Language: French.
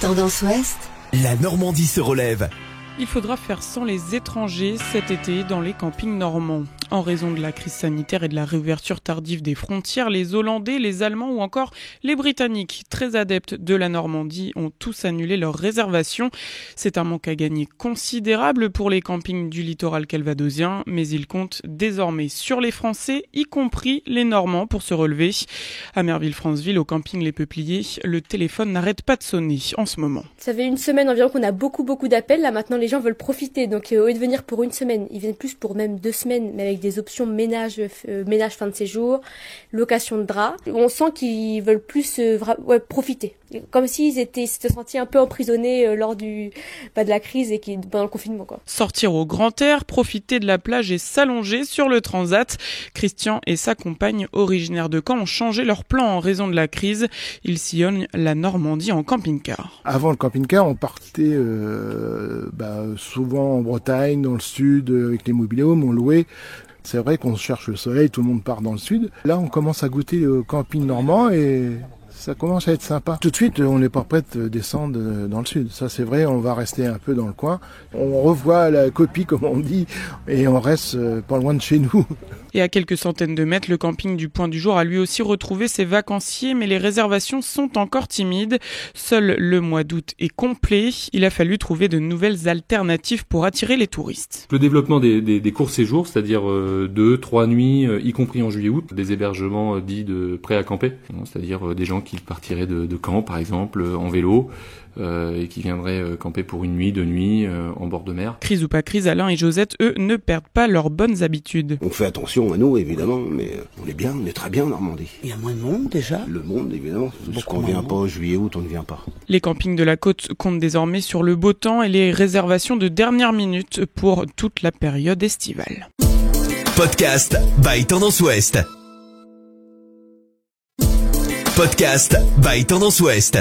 Tendance Ouest, la Normandie se relève. Il faudra faire sans les étrangers cet été dans les campings normands. En raison de la crise sanitaire et de la réouverture tardive des frontières, les Hollandais, les Allemands ou encore les Britanniques, très adeptes de la Normandie, ont tous annulé leurs réservations. C'est un manque à gagner considérable pour les campings du littoral calvadosien, mais ils comptent désormais sur les Français, y compris les Normands, pour se relever. À Merville-Franceville, au camping Les Peupliers, le téléphone n'arrête pas de sonner en ce moment. Ça fait une semaine environ qu'on a beaucoup d'appels. Là maintenant, les gens veulent profiter. Donc au lieu de venir pour une semaine, ils viennent plus pour même 2 semaines, mais avec des options ménage fin de séjour, location de draps. On sent qu'ils veulent plus profiter. Comme s'ils s'étaient sentis un peu emprisonnés lors de la crise et pendant le confinement, quoi. Sortir au grand air, profiter de la plage et s'allonger sur le transat. Christian et sa compagne, originaires de Caen, ont changé leur plan en raison de la crise. Ils sillonnent la Normandie en camping-car. Avant le camping-car, on partait souvent en Bretagne, dans le sud, avec les mobil-homes, on louait. C'est vrai qu'on cherche le soleil, tout le monde part dans le sud. Là, on commence à goûter le camping normand et ça commence à être sympa. Tout de suite, on n'est pas prêt de descendre dans le sud. Ça, c'est vrai, on va rester un peu dans le coin. On revoit la copie, comme on dit, et on reste pas loin de chez nous. Et à quelques centaines de mètres, le camping du Point du Jour a lui aussi retrouvé ses vacanciers, mais les réservations sont encore timides. Seul le mois d'août est complet. Il a fallu trouver de nouvelles alternatives pour attirer les touristes. Le développement des courts séjours, c'est-à-dire 2-3 nuits, y compris en juillet-août, des hébergements dits de prêt à camper, c'est-à-dire des gens qui partiraient de Caen, par exemple, en vélo, et qui viendraient camper pour 1 nuit, 2 nuits en bord de mer. Crise ou pas crise, Alain et Josette, eux, ne perdent pas leurs bonnes habitudes. On fait attention à nous, évidemment, mais on est très bien en Normandie. il y a moins de monde déjà. Le monde, évidemment, parce qu'on ne vient pas juillet-août, on ne vient pas. Les campings de la côte comptent désormais sur le beau temps et les réservations de dernière minute pour toute la période estivale. Podcast by Tendance Ouest. Podcast by Tendance Ouest.